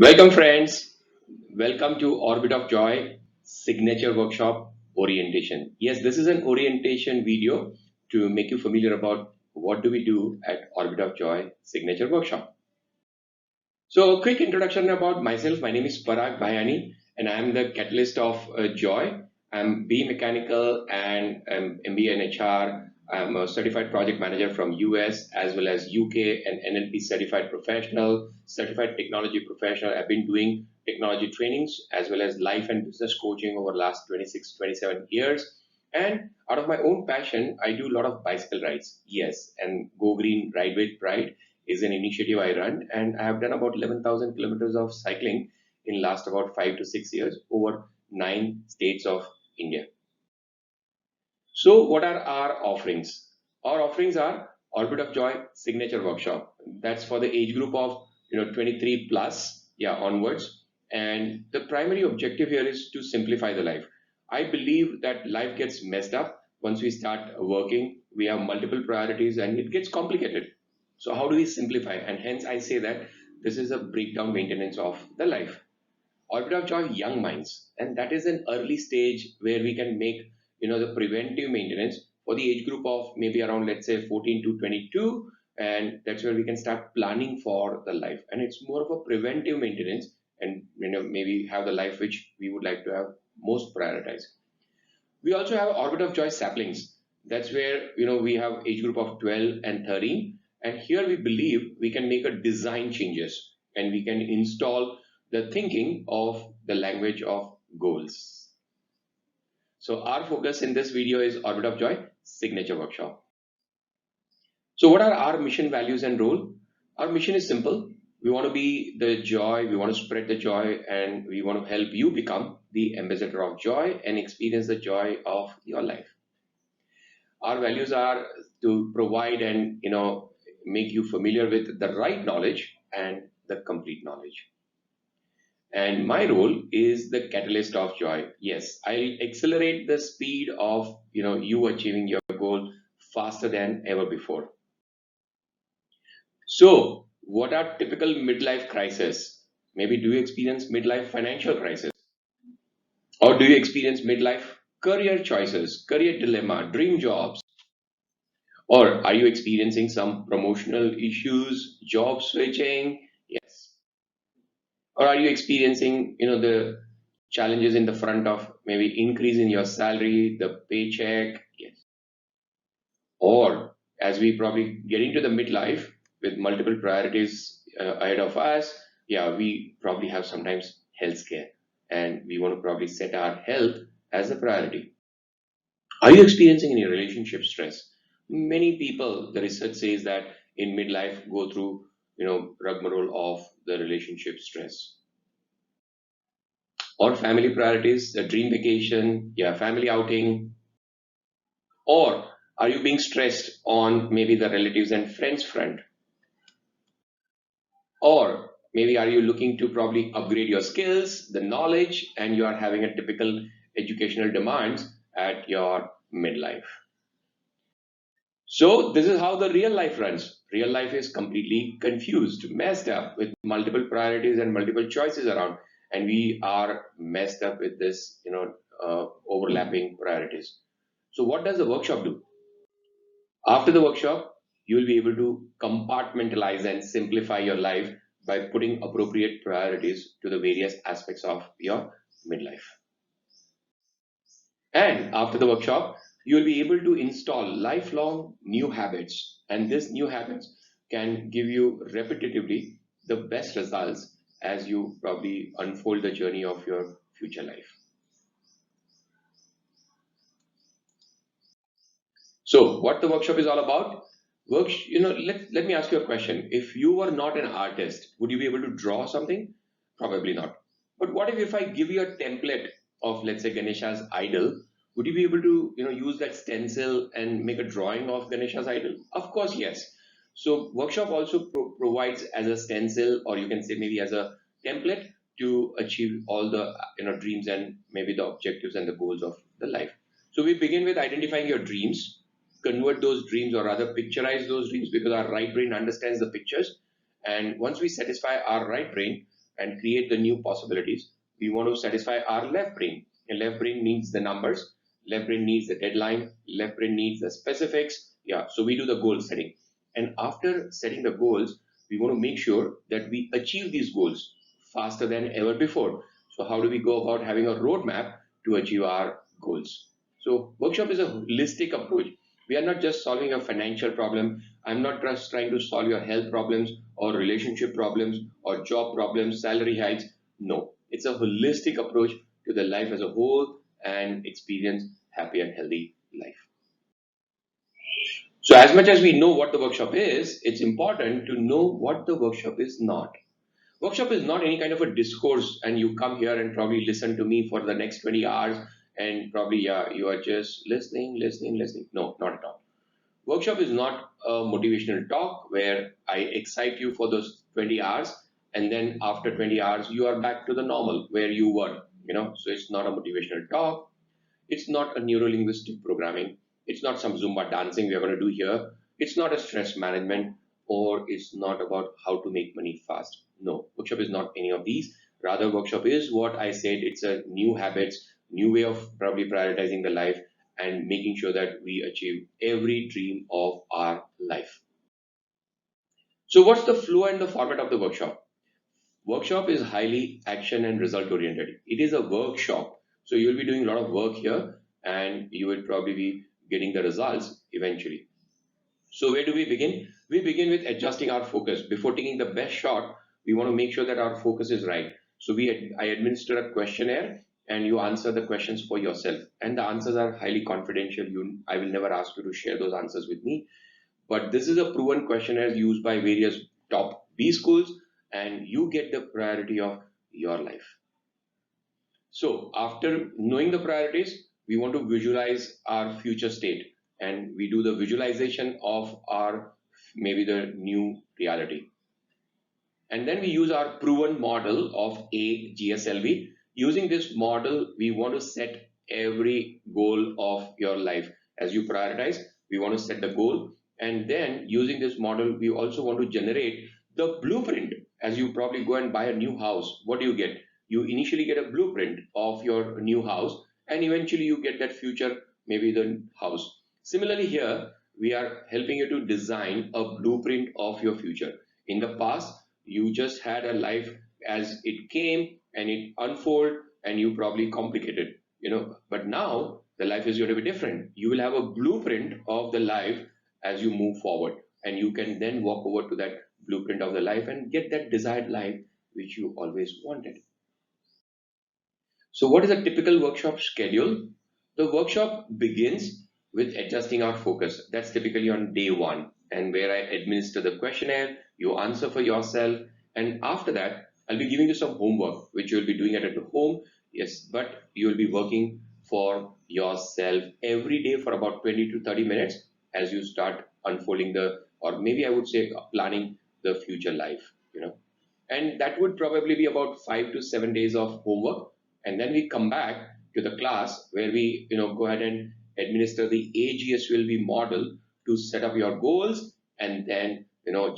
Welcome, friends. Welcome to Orbit of Joy Signature Workshop Orientation. Yes, this is an orientation video to make you familiar about what do we do at Orbit of Joy Signature Workshop. So, quick introduction about myself. My name is Parag Bhayani, and I am the catalyst of Joy. I'm B Mechanical and I'm MBA in HR. I'm a certified project manager from US as well as UK and NLP certified professional, certified technology professional. I've been doing technology trainings as well as life and business coaching over the last 26, 27 years. And out of my own passion, I do a lot of bicycle rides. Yes, and Go Green Ride with Pride is an initiative I run, and I have done about 11,000 kilometers of cycling in last about 5 to 6 years over 9 states of India. So, what are our offerings? Our offerings are Orbit of Joy Signature Workshop. That's for the age group of 23 plus, yeah, onwards. And the primary objective here is to simplify the life. I believe that life gets messed up once we start working. We have multiple priorities and it gets complicated. So how do we simplify? And hence I say that this is a breakdown maintenance of the life. Orbit of Joy Young Minds, and that is an early stage where we can make the preventive maintenance for the age group of maybe around, let's say, 14 to 22, and that's where we can start planning for the life. And it's more of a preventive maintenance, and maybe have the life which we would like to have most prioritized. We also have Orbit of Joy Saplings. That's where we have age group of 12 and 13, and here we believe we can make a design changes and we can install the thinking of the language of goals. So our focus in this video is Orbit of Joy Signature Workshop. So what are our mission, values, and role? Our mission is simple. We want to be the joy, we want to spread the joy, and we want to help you become the ambassador of joy and experience the joy of your life. Our values are to provide and make you familiar with the right knowledge and the complete knowledge. And my role is the catalyst of joy. Yes, I'll accelerate the speed of you achieving your goal faster than ever before. So, what are typical midlife crises? Maybe do you experience midlife financial crisis? Or do you experience midlife career choices, career dilemma, dream jobs? Or are you experiencing some promotional issues, job switching? Yes. Or are you experiencing, the challenges in the front of maybe increase in your salary, the paycheck? Yes. Or as we probably get into the midlife with multiple priorities ahead of us, yeah, we probably have sometimes health scare and we want to probably set our health as a priority. Are you experiencing any relationship stress? Many people, the research says that in midlife go through, rigmarole of the relationship stress. Or family priorities, the dream vacation, yeah, family outing. Or are you being stressed on maybe the relatives and friends front? Or maybe are you looking to probably upgrade your skills, the knowledge, and you are having a typical educational demands at your midlife? So this is how the real life runs. Real life is completely confused, messed up with multiple priorities and multiple choices around, and we are messed up with this, overlapping priorities. So what does the workshop do? After the workshop, you will be able to compartmentalize and simplify your life by putting appropriate priorities to the various aspects of your midlife. And after the workshop, you will be able to install lifelong new habits. And these new habits can give you repetitively the best results as you probably unfold the journey of your future life. So, what the workshop is all about? Let me ask you a question. If you were not an artist, would you be able to draw something? Probably not. But what if I give you a template of, let's say, Ganesha's idol? Would you be able to, use that stencil and make a drawing of Ganesha's idol? Of course, yes. So, workshop also provides as a stencil, or you can say maybe as a template to achieve all the dreams and maybe the objectives and the goals of the life. So, we begin with identifying your dreams, convert those dreams or rather picturize those dreams because our right brain understands the pictures, and once we satisfy our right brain, and create the new possibilities. We want to satisfy our left brain. And left brain needs the numbers, left brain needs the deadline, left brain needs the specifics. Yeah, so we do the goal setting. And after setting the goals, we want to make sure that we achieve these goals faster than ever before. So how do we go about having a roadmap to achieve our goals? So workshop is a holistic approach. We are not just solving a financial problem. I'm not just trying to solve your health problems or relationship problems or job problems, salary hikes. No, it's a holistic approach to the life as a whole and experience happy and healthy life. So as much as we know what the workshop is, it's important to know what the workshop is not. Workshop is not any kind of a discourse and you come here and probably listen to me for the next 20 hours and probably, yeah, you are just listening, listening, listening. No, not at all. Workshop is not a motivational talk where I excite you for those 20 hours and then after 20 hours you are back to the normal where you were, So it's not a motivational talk. It's not a neuro-linguistic programming. It's not some Zumba dancing we are going to do here. It's not a stress management or it's not about how to make money fast. No, workshop is not any of these. Rather, workshop is what I said. It's a new habits, new way of probably prioritizing the life and making sure that we achieve every dream of our life. So what's the flow and the format of the workshop? Workshop is highly action and result oriented. It is a workshop. So you'll be doing a lot of work here and you will probably be getting the results eventually. So where do we begin? We begin with adjusting our focus. Before taking the best shot, we want to make sure that our focus is right. So I administer a questionnaire and you answer the questions for yourself. And the answers are highly confidential. I will never ask you to share those answers with me. But this is a proven questionnaire used by various top B schools, and you get the priority of your life. So, after knowing the priorities, we want to visualize our future state, and we do the visualization of our maybe the new reality. And then we use our proven model of AGSLV. Using this model, we want to set every goal of your life. As you prioritize, we want to set the goal. And then using this model, we also want to generate the blueprint. As you probably go and buy a new house, what do you get? You initially get a blueprint of your new house, and eventually you get that future, maybe the house. Similarly, here, we are helping you to design a blueprint of your future. In the past, you just had a life as it came and it unfold and you probably complicated, but now the life is going to be different. You will have a blueprint of the life as you move forward and you can then walk over to that blueprint of the life and get that desired life which you always wanted. So what is a typical workshop schedule? The workshop begins with adjusting our focus. That's typically on day one, and where I administer the questionnaire, you answer for yourself, and after that, I'll be giving you some homework, which you'll be doing at home. Yes, but you'll be working for yourself every day for about 20 to 30 minutes as you start unfolding or maybe I would say planning the future life, and that would probably be about 5 to 7 days of homework, and then we come back to the class where we go ahead and administer the AGSLV model to set up your goals and then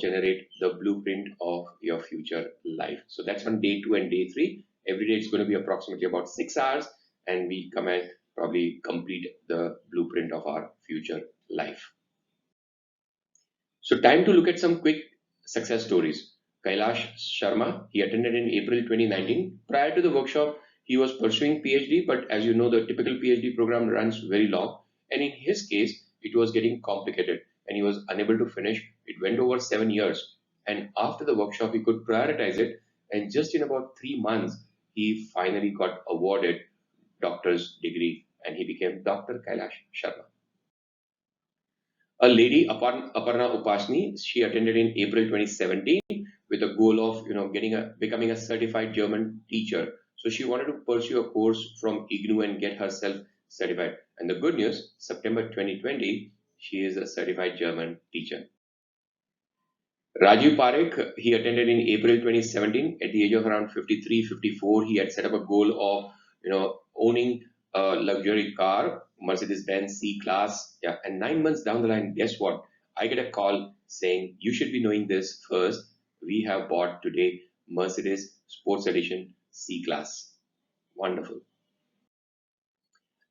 generate the blueprint of your future life. So that's on day 2 and day 3. Every day it's going to be approximately about 6 hours, and we come and probably complete the blueprint of our future life. So time to look at some quick success stories. Kailash Sharma, he attended in April 2019. Prior to the workshop, he was pursuing PhD, but as you know, the typical PhD program runs very long. And in his case, it was getting complicated and he was unable to finish. It went over 7 years. And after the workshop, he could prioritize it. And just in about 3 months, he finally got awarded doctor's degree and he became Dr. Kailash Sharma. A lady, Aparna Upasni, she attended in April 2017 with a goal of becoming a certified German teacher. So she wanted to pursue a course from IGNU and get herself certified. And the good news, September 2020, she is a certified German teacher. Rajiv Parekh, he attended in April 2017 at the age of around 53, 54. He had set up a goal of, owning a luxury car, Mercedes-Benz C-Class. Yeah, and 9 months down the line, guess what? I get a call saying, you should be knowing this first. We have bought today Mercedes Sports Edition C-Class. Wonderful.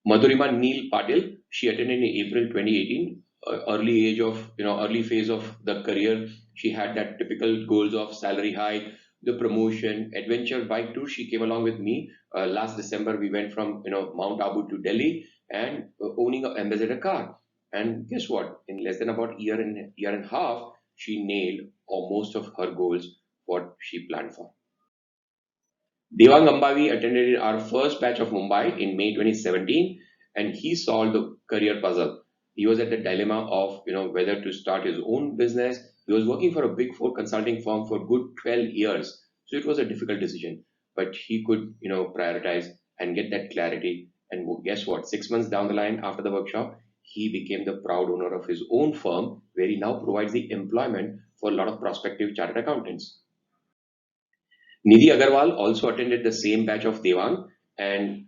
Madhurima Neil Patil, she attended in April 2018, early age of, early phase of the career. She had that typical goals of salary hike, the promotion, adventure bike tour. She came along with me. Last December, we went from, Mount Abu to Delhi and owning an ambassador car. And guess what? In less than about year and a half, she nailed most of her goals, what she planned for. Devang Ambavi attended our first batch of Mumbai in May 2017, and he solved the career puzzle. He was at the dilemma of whether to start his own business. He was working for a big four consulting firm for good 12 years, so it was a difficult decision. But he could prioritize and get that clarity. And guess what? 6 months down the line, after the workshop, he became the proud owner of his own firm, where he now provides the employment for a lot of prospective chartered accountants. Nidhi Agarwal also attended the same batch of Devang, and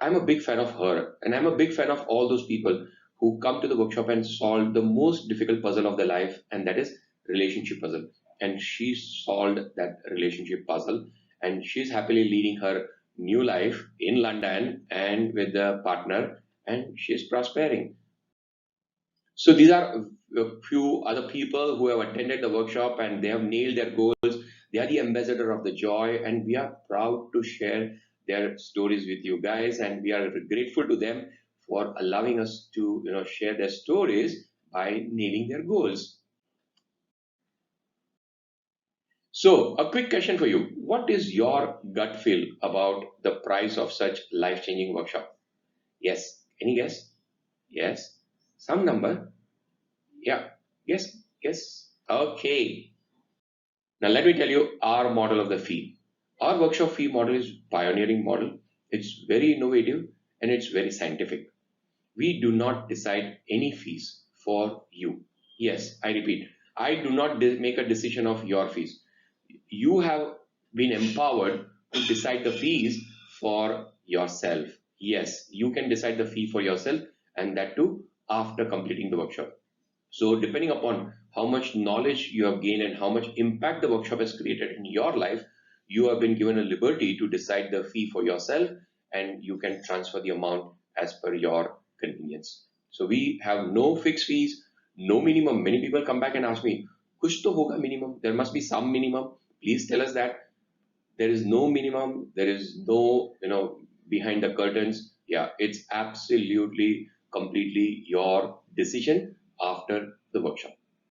I'm a big fan of her, and I'm a big fan of all those people who come to the workshop and solve the most difficult puzzle of their life, and that is relationship puzzle. And she solved that relationship puzzle, and she's happily leading her new life in London and with a partner, and she's prospering. So these are a few other people who have attended the workshop and they have nailed their goals. They are the ambassador of the joy, and we are proud to share their stories with you guys. And we are grateful to them for allowing us to share their stories by nailing their goals. So a quick question for you: what is your gut feel about the price of such life-changing workshop? Yes. Any guess? Yes. Some number? Yeah. Yes. Yes. Okay. Now let me tell you our model of the fee. Our workshop fee model is pioneering model. It's very innovative and it's very scientific. We do not decide any fees for you. Yes, I repeat, I do not make a decision of your fees. You have been empowered to decide the fees for yourself. Yes, you can decide the fee for yourself, and that too after completing the workshop. So, depending upon how much knowledge you have gained and how much impact the workshop has created in your life, you have been given a liberty to decide the fee for yourself, and you can transfer the amount as per your convenience. So, we have no fixed fees, no minimum. Many people come back and ask me, Kuch to hoga minimum? There must be some minimum. Please tell us that. There is no minimum. There is no, behind the curtains. Yeah, it's absolutely, completely your decision after the workshop.